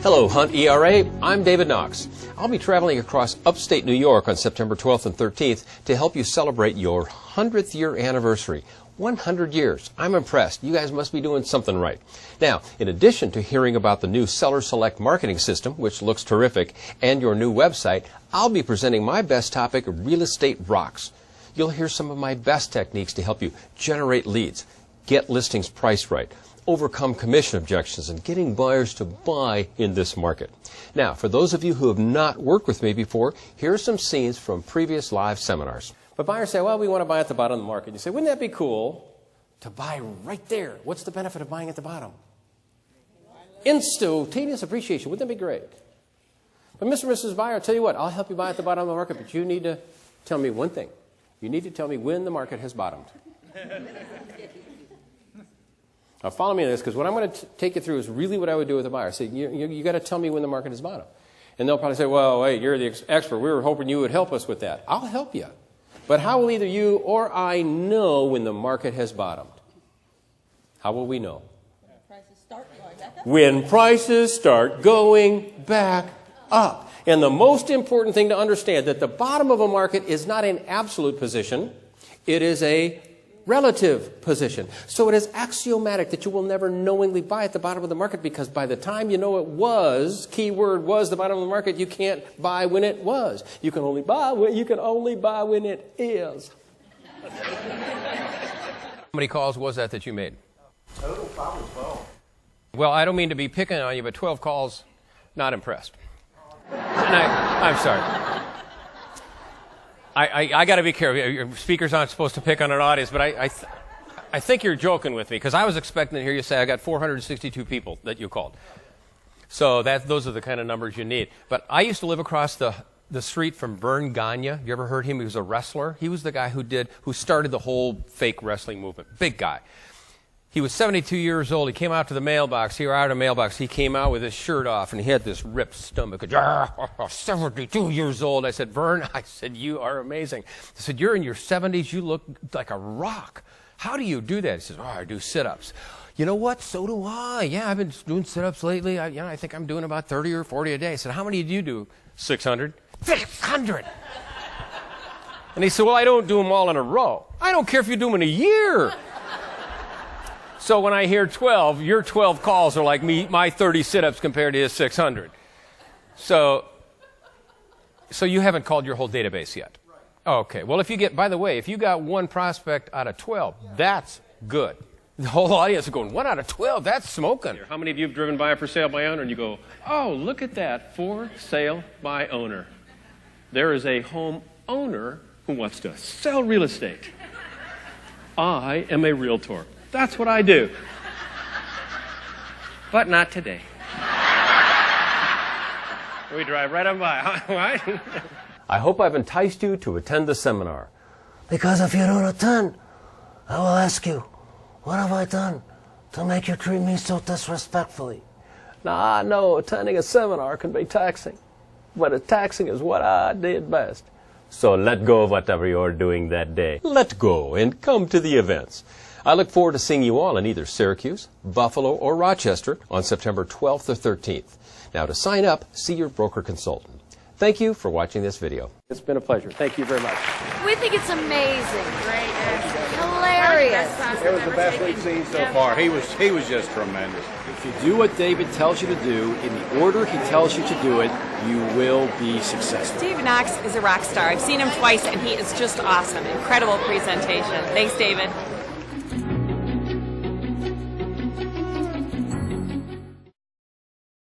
Hello, Hunt ERA. I'm David Knox. I'll be traveling across upstate New York on September 12th and 13th to help you celebrate your 100th year anniversary. 100 years. I'm impressed. You guys must be doing something right. Now, in addition to hearing about the new Seller Select marketing system, which looks terrific, and your new website, I'll be presenting my best topic, Real Estate Rocks. You'll hear some of my best techniques to help you generate leads, get listings priced right, overcome commission objections, and getting buyers to buy in this market. Now, for those of you who have not worked with me before, here are some scenes from previous live seminars. But buyers say, well, we want to buy at the bottom of the market. You say, wouldn't that be cool to buy right there? What's the benefit of buying at the bottom? Instantaneous appreciation. Wouldn't that be great? But Mr. and Mrs. Buyer, I'll tell you what, I'll help you buy at the bottom of the market, but you need to tell me one thing. You need to tell me when the market has bottomed. Now, follow me on this, because what I'm going to take you through is really what I would do with a buyer. Say, you got to tell me when the market has bottomed. And they'll probably say, well, wait, you're the expert. We were hoping you would help us with that. I'll help you. But how will either you or I know when the market has bottomed? How will we know? When prices start going back up. And the most important thing to understand, that the bottom of a market is not an absolute position. It is a relative position. So it is axiomatic that you will never knowingly buy at the bottom of the market, because by the time you know it was, keyword was, the bottom of the market, you can't buy when it was. You can only buy when it is. How many calls was that you made? Total, probably 12. Well, I don't mean to be picking on you, but 12 calls, not impressed. And I'm sorry. I got to be careful. Speakers aren't supposed to pick on an audience, but I think you're joking with me, because I was expecting to hear you say I got 462 people that you called. So those are the kind of numbers you need. But I used to live across the street from Vern Gagne. You ever heard him? He was a wrestler. He was the guy who started the whole fake wrestling movement. Big guy. He was 72 years old. He came out to the mailbox. He came out with his shirt off, and he had this ripped stomach. 72 years old. I said, Vern, you are amazing. I said, you're in your 70s. You look like a rock. How do you do that? He says, I do sit-ups. You know what? So do I. Yeah, I've been doing sit-ups lately. I think I'm doing about 30 or 40 a day. I said, how many do you do? 600. 600! And he said, well, I don't do them all in a row. I don't care if you do them in a year. So when I hear 12, your 12 calls are like my 30 sit-ups compared to his 600. So you haven't called your whole database yet. Okay. Well, by the way, if you got one prospect out of 12, that's good. The whole audience is going, 1 out of 12, that's smoking. How many of you have driven by a for sale by owner and you go, oh, look at that, for sale by owner. There is a home owner who wants to sell real estate. I am a realtor. That's what I do. But not today. We drive right on by, right? I hope I've enticed you to attend the seminar. Because if you don't attend, I will ask you, what have I done to make you treat me so disrespectfully? Now, I know attending a seminar can be taxing, but taxing is what I did best. So let go of whatever you're doing that day. Let go and come to the events. I look forward to seeing you all in either Syracuse, Buffalo, or Rochester on September 12th or 13th. Now, to sign up, see your broker consultant. Thank you for watching this video. It's been a pleasure. Thank you very much. We think it's amazing. Great. Hilarious. It was the best we've seen so far. He was just tremendous. If you do what David tells you to do, in the order he tells you to do it, you will be successful. David Knox is a rock star. I've seen him twice, and he is just awesome. Incredible presentation. Thanks, David.